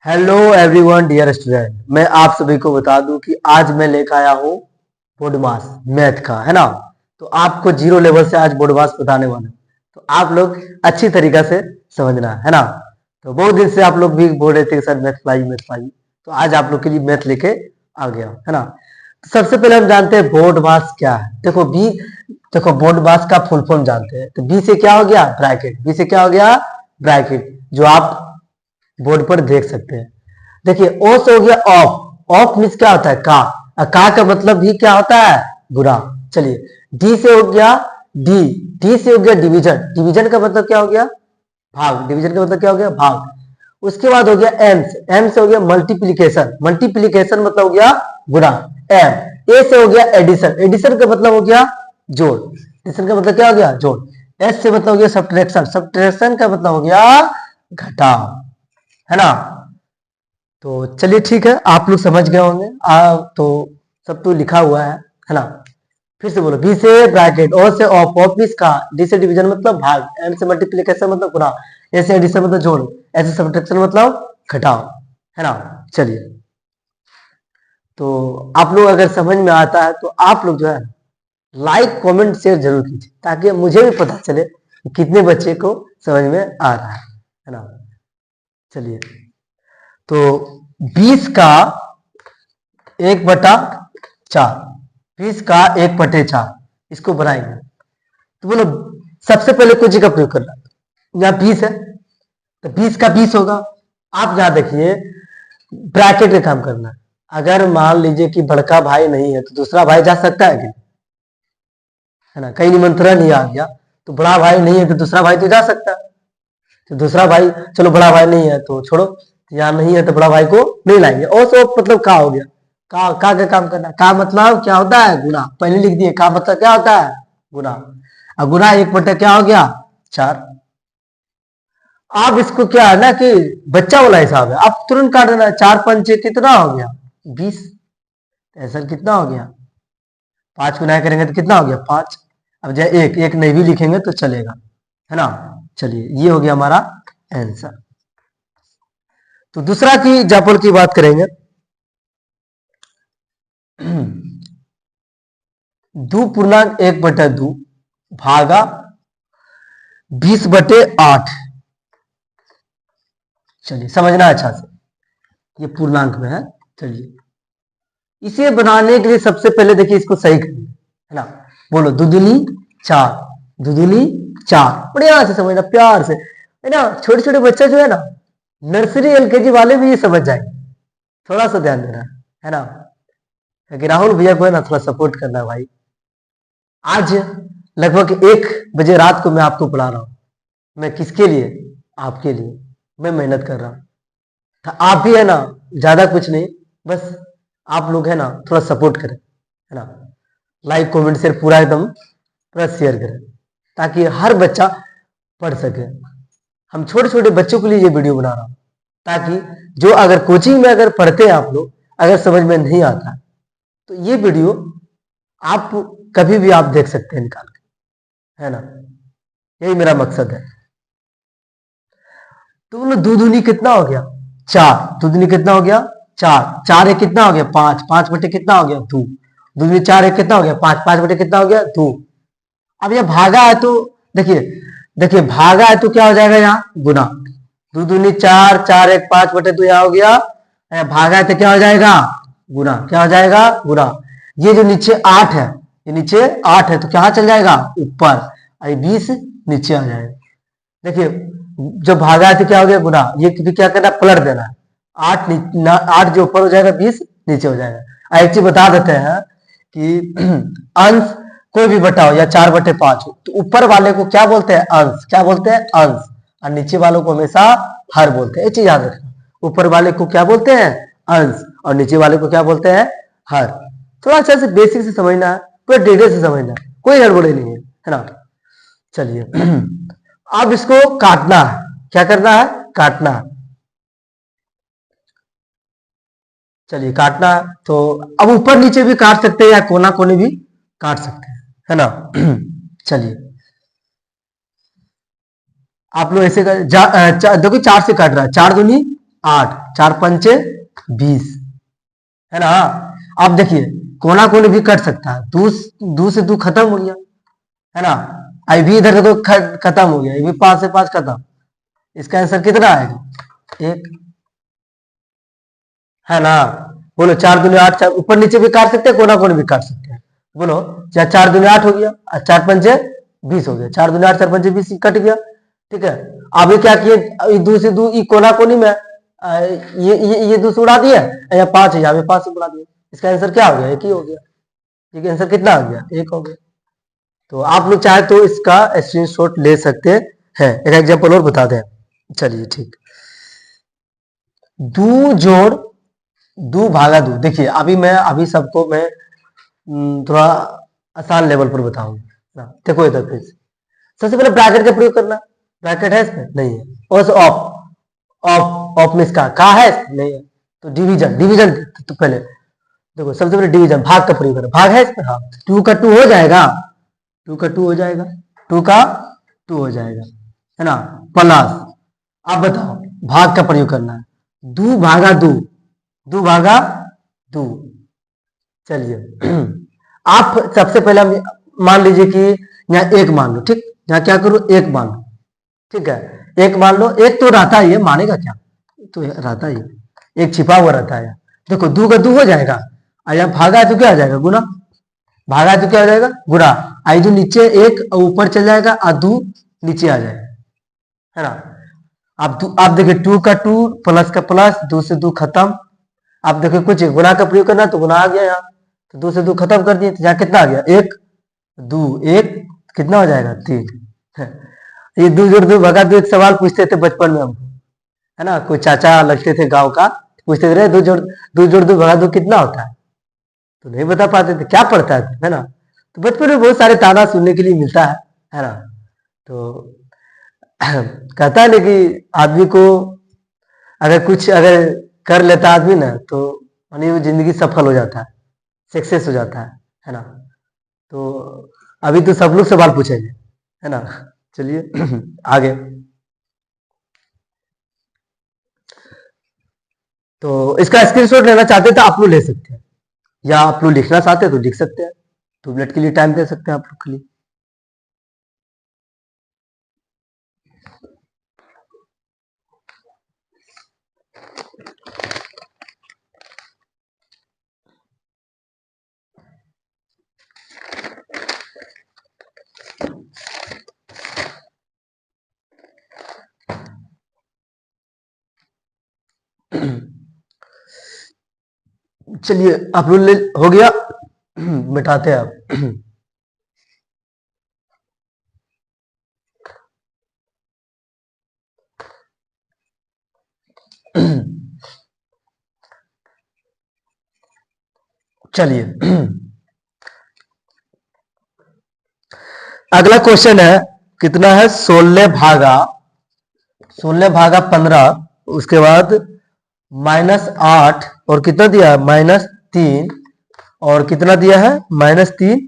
Hello everyone dear student, मैं आप सभी को बता दूं कि आज मैं लेकर आया हूँ बोडमास मैथ का, है ना। तो आपको जीरो लेवल से आज बोडमास बताने वाला हूँ, तो आप लोग अच्छी तरीका से समझना, है ना। तो बहुत दिन से आप लोग भी बोल रहे थे कि सर मैथ पढ़ाइए, तो आज आप लोग के लिए मैथ लेके आ गया, है ना। तो सबसे पहले हम जानते हैं बोडमास क्या है। देखो बोडमास का फुल फॉर्म जानते हैं। तो बी से क्या हो गया? ब्रैकेट। बी से क्या हो गया? ब्रैकेट, जो आप बोर्ड पर देख सकते हैं। देखिए ओ से हो गया ऑफ। ऑफ मीन्स क्या होता है? का। का मतलब भी क्या होता है? गुना। चलिए डी से हो गया डी। डी से हो गया डिवीजन। डिवीजन का मतलब क्या हो गया? भाग। डिवीजन का मतलब क्या हो गया? भाग। उसके बाद हो गया एम से। एम से हो गया मल्टीप्लीकेशन। मल्टीप्लीकेशन मतलब हो गया गुना। एम। ए से हो गया एडिशन। एडिशन का मतलब हो गया जोड़। एडिशन का मतलब क्या हो गया? जोड़। एस से मतलब हो गया सब्ट्रैक्शन। सब्ट्रैक्शन का मतलब हो गया घटाव, है ना। तो चलिए ठीक है, आप लोग समझ गए होंगे। तो सब तो लिखा हुआ है ना। फिर से बोलो, बी से ब्रैकेट, ओ से ऑफ, ऑफ मींस का, डी से डिवीजन मतलब भाग, एम से मल्टीप्लिकेशन मतलब गुणा, ए से एडिशन मतलब जोड़, ए से सब्ट्रैक्शन मतलब घटाव, है ना। चलिए, तो आप लोग अगर समझ में आता है तो आप लोग जो है लाइक कमेंट शेयर जरूर कीजिए, ताकि मुझे भी पता चले कि कितने बच्चे को समझ में आ रहा है ना। चलिए, तो 20 का 1/4, 20 का 1/4 इसको बनाएंगे। तो बोलो, सबसे पहले कुछ का प्रयोग करना है। यहाँ 20 है तो 20 का 20 होगा। आप यहाँ देखिए, ब्रैकेट का काम करना है। अगर मान लीजिए कि बड़का भाई नहीं है तो दूसरा भाई जा सकता है क्या? है ना, कहीं निमंत्रण ही आ गया तो बड़ा भाई नहीं है तो दूसरा भाई तो जा सकता है। तो दूसरा भाई, चलो बड़ा भाई नहीं है तो छोड़ो, यहाँ नहीं है तो बड़ा भाई को नहीं लाएंगे। और सब मतलब का हो गया। का काम करना। का मतलब क्या होता है? गुना। पहले लिख दिए, का मतलब क्या होता है? गुना। और गुना 1/4 क्या हो गया? 4। आप इसको क्या है ना कि बच्चा वाला हिसाब है, आप तुरंत काट देना। 4×5 कितना हो गया? 20। ऐसा कितना हो गया? 5 गुना करेंगे तो कितना हो गया? 5। अब जब एक एक नहीं भी लिखेंगे तो चलेगा, है ना। चलिए, ये हो गया हमारा आंसर। तो दूसरा की एग्जाम्पल की बात करेंगे। दो पूर्णांक 1/2 भागा 20/8। चलिए समझना अच्छा से, ये पूर्णांक में है। चलिए, इसे बनाने के लिए सबसे पहले देखिए इसको सही करिए, है ना। बोलो, दुदुनी 4। दुदुनी 4। बढ़िया से समझना, प्यार से, है ना। छोटे छोटे बच्चे जो है ना, नर्सरी एलकेजी वाले भी ये समझ जाएंगे। थोड़ा सा ध्यान देना, है ना। क्योंकि राहुल भैया को है ना थोड़ा सपोर्ट करना भाई। आज लगभग 1 बजे रात को मैं आपको पढ़ा रहा हूं। मैं किसके लिए? आपके लिए मैं मेहनत कर रहा हूं। तो आप भी है ना, ज्यादा कुछ नहीं, बस आप लोग है ना थोड़ा सपोर्ट करें, है ना। लाइक कमेंट शेयर पूरा एकदम पूरा शेयर करें, ताकि हर बच्चा पढ़ सके। हम छोटे छोटे बच्चों के लिए ये वीडियो बना रहा हूं, ताकि जो अगर कोचिंग में अगर पढ़ते हैं आप लोग, अगर समझ में नहीं आता तो ये वीडियो आप कभी भी आप देख सकते हैं निकाल के, है ना। यही मेरा मकसद है। तो बोलो, दो दूनी कितना हो गया? 4। दो दूनी कितना हो गया? 4। 4 एक कितना हो गया? 5। 5 बटे कितना हो गया? 2। 2 दूनी 4 एक कितना हो गया? 5। 5 बटे कितना हो गया? 2। अब ये भागा है तो देखिए, देखिए भागा है तो क्या हो जाएगा? यहाँ गुना। 2 दूनी 4, 4 एक 5/2 यहाँ हो गया। भागा है तो क्या हो जाएगा? गुना। क्या हो जाएगा? गुना। ये जो नीचे 8 है, ये नीचे 8 है तो क्या चल जाएगा? ऊपर। 20 नीचे आ जाएगा। देखिए, जो भागा है तो क्या हो गया? गुना। ये क्या करना? पलट देना है। 8 जो ऊपर हो जाएगा, 20 नीचे हो जाएगा। एक चीज बता देते हैं कि अंश कोई भी बटा हो या 4/5 हो तो ऊपर वाले को क्या बोलते हैं? अंश। क्या बोलते हैं? अंश। और नीचे वालों को हमेशा हर बोलते हैं। ये चीज याद रखना, ऊपर वाले को क्या बोलते हैं? अंश। और नीचे वाले को क्या बोलते हैं? हर। थोड़ा अच्छा से बेसिक से समझना है, पूरा डिटेल से समझना है, कोई हड़बड़ी नहीं है ना। चलिए, अब इसको काटना है। क्या करना है? काटना है। चलिए, काटना है तो अब ऊपर नीचे भी काट सकते हैं या कोना कोने भी काट सकते हैं, है ना। चलिए, आप लोग ऐसे देखो 4 से काट रहा है। 4 दूनी 8, 4 पंचे 20, है ना। अब देखिए कोना कोनी भी कट सकता है, दो से दो खत्म हो गया, है ना। आई भी इधर देखो खत्म हो गया, ये भी 5 से 5 खत्म। इसका आंसर कितना आएगा? 1, है ना। बोलो 4 दूनी 8, ऊपर नीचे भी काट सकते हैं, कोना कोनी भी काट सकते हैं। बोलो 4 दूनी 8 हो गया और 4 पंचे 20 हो गया। 4 दूनी 8, 4 पंचे 20 कट गया, ठीक है। अभी क्या किए, दो से दो कोना कोनी में ये दो से उड़ा दिया, या 5 है, यहाँ पे 5 से उड़ा दिया। इसका आंसर क्या हो गया? 1 ही हो गया। ठीक है, आंसर कितना हो गया? 1 हो गया। तो आप लोग चाहे तो इसका स्क्रीनशॉट ले सकते हैं। एक एग्जांपल और बता दें, चलिए ठीक। दो जोड़ दो भागा दो। देखिए अभी सबको मैं थोड़ा आसान लेवल पर बताऊंगा। देखो इधर फिर सबसे पहले ब्रैकेट का प्रयोग करना। ब्रैकेट है इसमें? नहीं है। और ऑफ में इसका का है? नहीं है। तो डिवीजन तो पहले देखो, सबसे पहले डिवीजन, भाग का प्रयोग करना। भाग है इसमें? हाँ। 2 का 2 हो जाएगा, 2 का 2 हो जाएगा, 2 का 2 हो जाएगा, है ना। प्लस अब बताओ भाग का प्रयोग करना है। 2 भागा 2, 2 भागा 2। चलिए आप सबसे पहले मान लीजिए कि यहाँ 1 मान लो, ठीक। यहाँ क्या करो, 1 मान लो, ठीक है। 1 मान लो, 1 तो रहता ही है, मानेगा क्या, तो रहता ही है, 1 छिपा हुआ रहता है। देखो 2 का 2 हो जाएगा, और यहाँ भागा है तो क्या हो जाएगा? गुना। भागा है तो क्या हो जाएगा? गुना। आई जो नीचे 1 ऊपर चल जाएगा और 2 नीचे आ जाएगा, है ना। आप देखिए 2 का 2 प्लस का प्लस, 2 से 2 खत्म। आप देखिए कुछ गुना का प्रयोग करना, तो गुना आ गया यहाँ, तो 2 से 2 खत्म कर दिए, तो यहाँ कितना आ गया? 1 2 1 कितना हो जाएगा? 3। ये 2 जोड़ 2 भगा 2 एक सवाल पूछते थे बचपन में हमको, है ना। कोई चाचा लगते थे गांव का, पूछते थे 2 जोड़ 2 भगा 2 कितना होता है, तो नहीं बता पाते थे, क्या पढ़ता है ना। तो बचपन में बहुत सारे ताना सुनने के लिए मिलता है ना। तो कहता है ना कि आदमी को अगर कर लेता आदमी ना, तो मानी वो जिंदगी सफल हो जाता है, सक्सेस हो जाता है ना। तो अभी तो सब लोग सवाल पूछेंगे, है ना। चलिए आगे। तो इसका स्क्रीनशॉट लेना चाहते तो आप लोग ले सकते हैं, या आप लोग लिखना चाहते हैं तो लिख सकते हैं। 2 मिनट के लिए टाइम दे सकते हैं आप लोग के लिए। चलिए आप लोग हो गया, मिटाते हैं आप। चलिए अगला क्वेश्चन है, कितना है? 16 भागा 15, उसके बाद -8, और कितना दिया है? -3, और कितना दिया है? -3।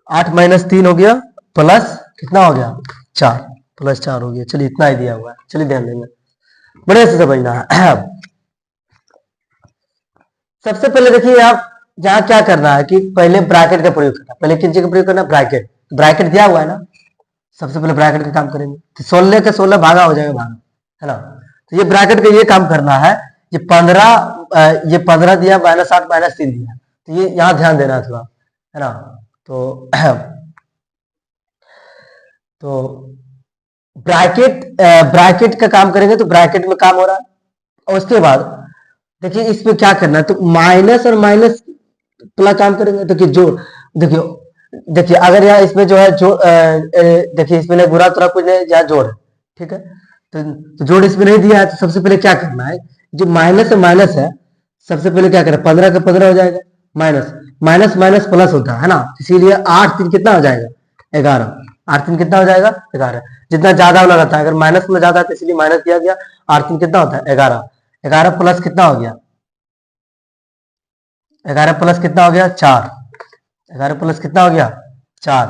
8 -3 हो गया, प्लस कितना हो गया? 4, +4 हो गया। चलिए इतना ही दिया हुआ है, चलिए ध्यान देंगे, बड़े से समझना है। सबसे पहले देखिए आप जहां क्या करना है कि पहले ब्रैकेट का प्रयोग करना। पहले किन चीज का प्रयोग करना? ब्रैकेट। ब्रैकेट दिया हुआ है ना, सबसे पहले ब्रैकेट का काम करेंगे, तो 16 का 16 भागा हो जाएगा, भागा, है ना। तो ये ब्रैकेट का ये काम करना है। ये 15 दिया, -8 -3 दिया, तो ये यहाँ ध्यान देना थोड़ा, है ना। तो तो ब्रैकेट का काम करेंगे, तो ब्रैकेट में काम हो रहा है। और उसके बाद देखिए इसमें क्या करना है, तो माइनस और माइनस प्लस काम करेंगे। देखिए जोड़, देखिए अगर यहाँ इसमें जो है देखिए इसमें बुरा तुरा कुछ नहीं, यहाँ जोड़ है, ठीक है। तो जोड़ इसमें नहीं दिया है, तो सबसे पहले क्या करना है, जो माइनस और माइनस है, सबसे पहले क्या करें, 15 का 15 हो जाएगा, माइनस माइनस माइनस प्लस होता है ना, इसीलिए 8 3 कितना हो जाएगा? 11। 8 3 कितना हो जाएगा? 11। जितना ज्यादा वाला रहता है, अगर माइनस में ज्यादा है तो इसलिए माइनस दिया गया। 8 3 कितना होता है? 11। 11 प्लस कितना हो गया? 11 प्लस कितना हो गया? 4। 11 प्लस कितना हो गया? 4।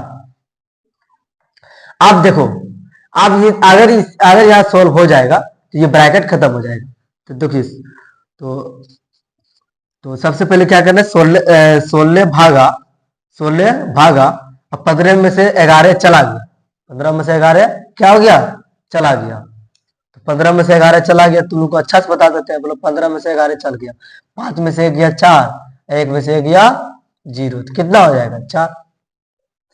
अब देखो, अब ये अगर यहाँ सोल्व हो जाएगा तो ये ब्रैकेट खत्म हो जाएगा। तो देखिए, तो तो सबसे पहले क्या करना है, 16 भागा अब 15 में से 11 चला गया, 15 में से 11 क्या हो गया, चला गया। तो 15 में से 11 चला गया, तुम लोग को अच्छा से बता देते हैं, बोलो 15 में से 11 चल गया, 5 में से 1 गया 4, 1 में से 1 गया 0, तो कितना हो जाएगा 4,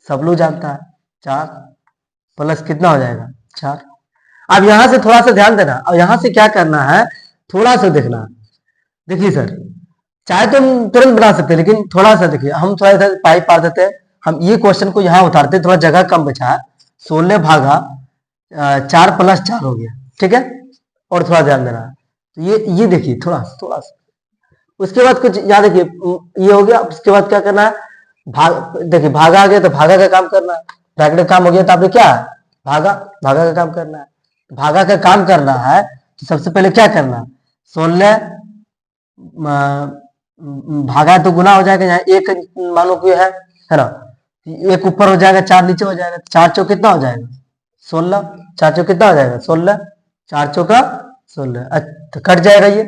सब लोग जानता है 4 प्लस कितना हो जाएगा 4। अब यहां से थोड़ा सा ध्यान देना, अब यहां से क्या करना है, थोड़ा सा देखना। देखिए सर, चाहे तो हम तुरंत बना सकते हैं, लेकिन थोड़ा सा देखिए, हम थोड़ा सा पाई पार देते हैं, हम ये क्वेश्चन को यहाँ उतारते हैं, थोड़ा जगह कम बचा है, 16 भागा 4 प्लस 4 हो गया, ठीक है, और थोड़ा ध्यान देना है। तो ये देखिए थोड़ा सा, उसके बाद कुछ याद देखिए, ये हो गया, उसके बाद क्या करना है, देखिए भागा आ गया तो भागा का काम करना है, ब्रैकेट का काम हो गया तो आपने क्या भागा भागा का काम करना है, भागा का काम करना है तो सबसे पहले क्या करना है, 16 भागा तो गुना हो जाएगा, यहाँ एक मानो कि है ना, एक ऊपर हो जाएगा 4 नीचे हो जाएगा, 4 चौक कितना हो जाएगा 16, 4 चौक कितना हो जाएगा 16, 4 चौका 16, तो कट जाएगा, ये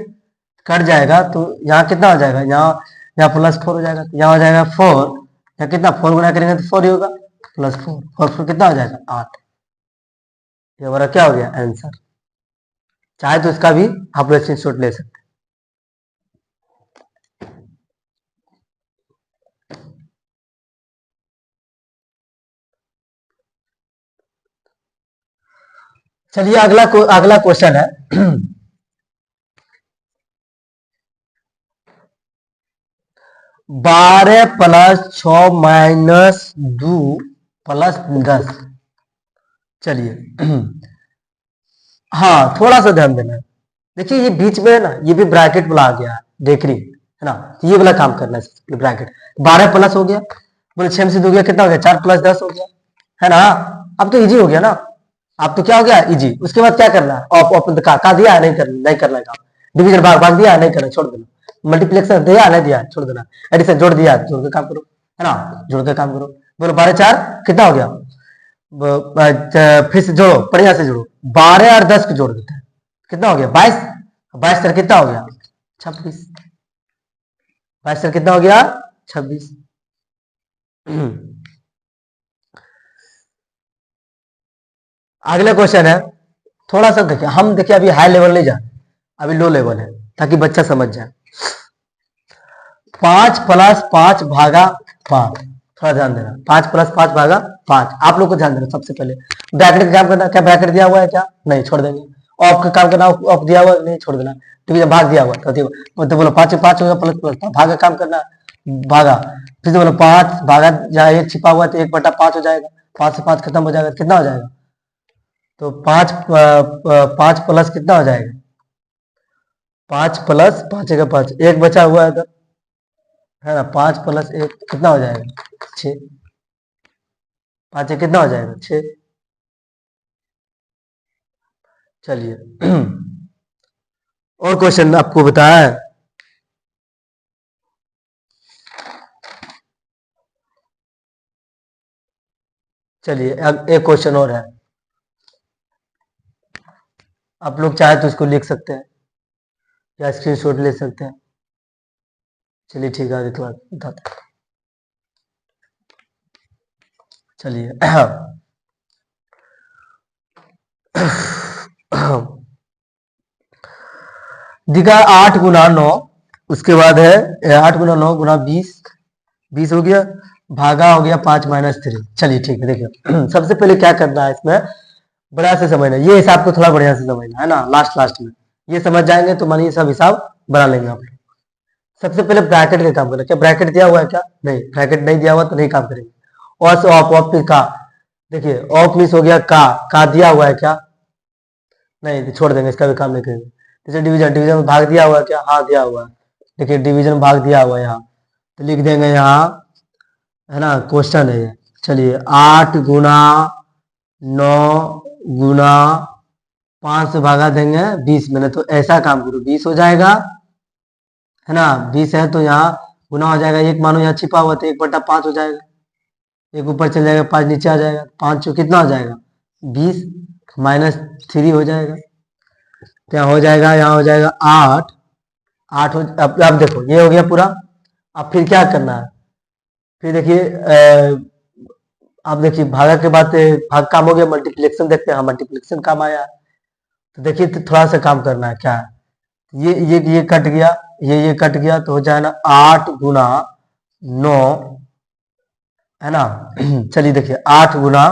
कट जाएगा तो यहाँ कितना हो जाएगा, यहाँ +4 हो जाएगा, यहाँ हो जाएगा 4, यहाँ कितना 4 गुना करेंगे तो 4 ही होगा, +4, 4 कितना हो जाएगा 8। ये हमारा क्या हो गया आंसर। चाहे तो इसका भी आप लोग स्क्रीनशॉट ले सकते हैं। चलिए अगला क्वेश्चन है। 12 + 6 - 2 + 10। चलिए हाँ थोड़ा सा ध्यान देना है, देखिए ये बीच में है ना, ये भी ब्रैकेट वाला आ गया है, देख रही है ना, तो ये वाला काम करना है, ब्रैकेट 12 प्लस हो गया, बोले 6 में से 2 गया कितना हो गया 4 + 10 हो गया, है ना, अब तो इजी हो गया ना, अब तो क्या हो गया इजी। उसके बाद क्या करना है, ऑप ऑप का दिया है, नहीं करना है काम, डिवीजन भाग भाग दिया है, नहीं करना, छोड़ देना, मल्टीप्लेक्शन दिया नहीं दिया छोड़ देना, एडिशन जोड़ दिया जोड़ के काम करो, है ना, जोड़ के काम करो। बोलो 12 4 कितना हो गया, फिर से जोड़ो, बढ़िया से जोड़ो, 12 और 10 को जोड़ देते हैं, कितना हो गया 22, 22 सर कितना हो गया 26, 22 सर कितना हो गया 26। अगला क्वेश्चन है, थोड़ा सा देखिए, हम देखिए अभी हाई लेवल नहीं जाए, अभी लो लेवल है, ताकि बच्चा समझ जाए। 5 + 5 भागा 5, थोड़ा ध्यान देना, 5 + 5 भागा 5, आप लोग को ध्यान देना। सबसे पहले ब्रैकेट का काम करना, क्या ब्रैकेट दिया हुआ है क्या, नहीं छोड़ देंगे, ऑफ का काम करना, ऑफ दिया हुआ नहीं छोड़ देना, डिवीजन भाग दिया हुआ तो बोलो 5 5 होगा प्लस प्लस, भाग का काम करना, भागा, फिर से बोलो 5 भागा, जहाँ 1 छिपा हुआ है तो 1/5 हो जाएगा, 5 से 5 खत्म हो जाएगा, कितना हो जाएगा, तो 5 प्लस कितना हो जाएगा, 5 + 5 का 5, 1 बचा हुआ है, है ना, 5 + 1 कितना हो जाएगा 6, 5 कितना हो जाएगा 6। चलिए और क्वेश्चन आपको बताया है। चलिए अब एक क्वेश्चन और है, आप लोग चाहे तो इसको लिख सकते हैं या स्क्रीनशॉट ले सकते हैं। चलिए ठीक है, आगे तो बताते हैं। चलिए दिखा 8 × 9, उसके बाद है 8 × 9 × 20, 20 हो गया, भागा हो गया 5 - 3। चलिए ठीक है, देखिए सबसे पहले क्या करना है, इसमें बढ़िया से समझना, ये हिसाब को थोड़ा बढ़िया से समझना है ना, लास्ट में ये समझ जाएंगे तो मानिए सब हिसाब बना लेंगे आप लोग। सबसे पहले ब्रैकेट का काम करना, क्या ब्रैकेट दिया हुआ है क्या, नहीं, ब्रैकेट नहीं दिया हुआ तो नहीं काम करेंगे। और से ऑफ फिर का, देखिए ऑफ मिस हो गया, का दिया हुआ है क्या, नहीं तो छोड़ देंगे, इसका भी काम नहीं करेंगे। जैसे डिवीजन में भाग दिया हुआ है क्या, हाँ दिया हुआ है, देखिए डिवीजन में भाग दिया हुआ है यहाँ, तो लिख देंगे यहाँ, है ना, क्वेश्चन है ये। चलिए 8 × 9 × 5 से भागा देंगे 20 में, तो ऐसा काम करो 20 हो जाएगा, है ना, 20 है तो यहाँ गुना हो जाएगा, एक मानो यहाँ छिपा हुआ तो 1/5 हो जाएगा, एक ऊपर चल जाएगा 5 नीचे आ जाएगा, 5 कितना हो जाएगा 20 - 3 हो जाएगा, तो यहाँ हो जाएगा, यहाँ हो जाएगा 8, अब देखो ये हो गया पूरा। अब फिर क्या करना है, फिर देखिए अब देखिए भागा के बाद भाग काम हो गया, मल्टीप्लिकेशन देखते हैं। हाँ मल्टीप्लिकेशन काम आया। तो देखिए तो थोड़ा सा काम करना है, क्या है, ये कट गया, ये कट गया, तो हो जाए ना 8 गुना 9, है ना। चलिए देखिए 8 गुना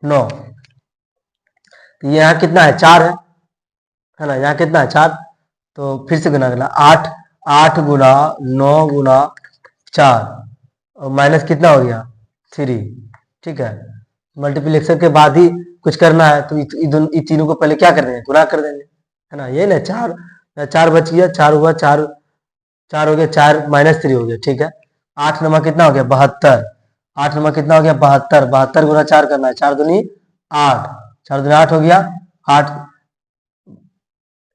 9, तो ये यहाँ कितना है, 4 है ना, यहाँ कितना है 4। तो फिर से गुना करना, 8 गुना 9 गुना 4, और माइनस कितना हो गया 3। ठीक है, मल्टीप्लिकेशन के बाद ही कुछ करना है, तो इन तीनों को पहले क्या कर देंगे, गुना कर देंगे, है ना। ये ना 4, 4 बच गया, 4 हुआ, 4 4 हो गया, 4 माइनस 3 हो गया। ठीक है, 8 नमा कितना हो गया 72, 8 नमा कितना हो गया 72, 72 गुना 4 करना है, 4 दूनी 8, 4 दूनी 8 हो गया, 8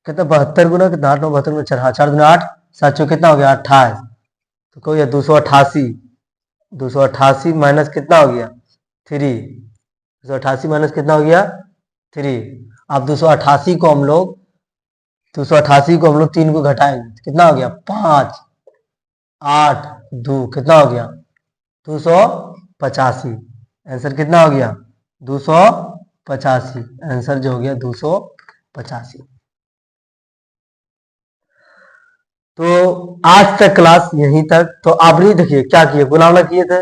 कितना 72 गुना कितना 8 9 72 गुना 4, हाँ 4 दूनी 8, 7 चौक कितना हो गया 28, तो कहो 288, 288 माइनस कितना हो गया 3, 288 माइनस कितना हो गया 3। अब 288 को हम लोग 3 को घटाएंगे, कितना हो गया 5, 8 2 कितना हो गया 285। आंसर कितना हो गया 285, आंसर जो हो गया 285। तो आज तक क्लास यहीं तक। तो आप नहीं देखिए क्या किए, गुना किए थे,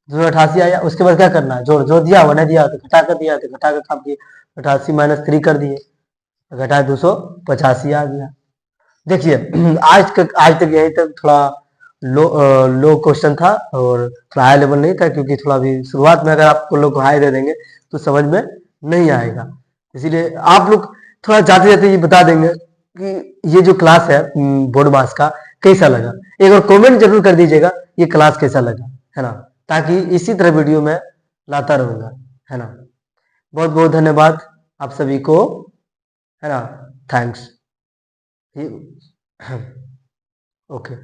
288 आया, उसके बाद क्या करना है, जोड़ जो दिया वो नहीं दिया तो घटा कर दिया, तो घटा कर काम किए, 88 माइनस 3 कर दिए, घटा 285 आ गया। देखिए आज तक यहीं तक थोड़ा लो क्वेश्चन था, और थोड़ा हाई लेवल नहीं था, क्योंकि थोड़ा भी शुरुआत में अगर आपको लोग हाई दे देंगे तो समझ में नहीं आएगा। इसीलिए आप लोग थोड़ा जाते जाते ये बता देंगे कि ये जो क्लास है बोर्ड मास का कैसा लगा। एक बार कमेंट जरूर कर दीजिएगा ये क्लास कैसा लगा, है ना, ताकि इसी तरह वीडियो में लाता रहूंगा, है ना। बहुत बहुत धन्यवाद आप सभी को, है ना, थैंक्स। ओके।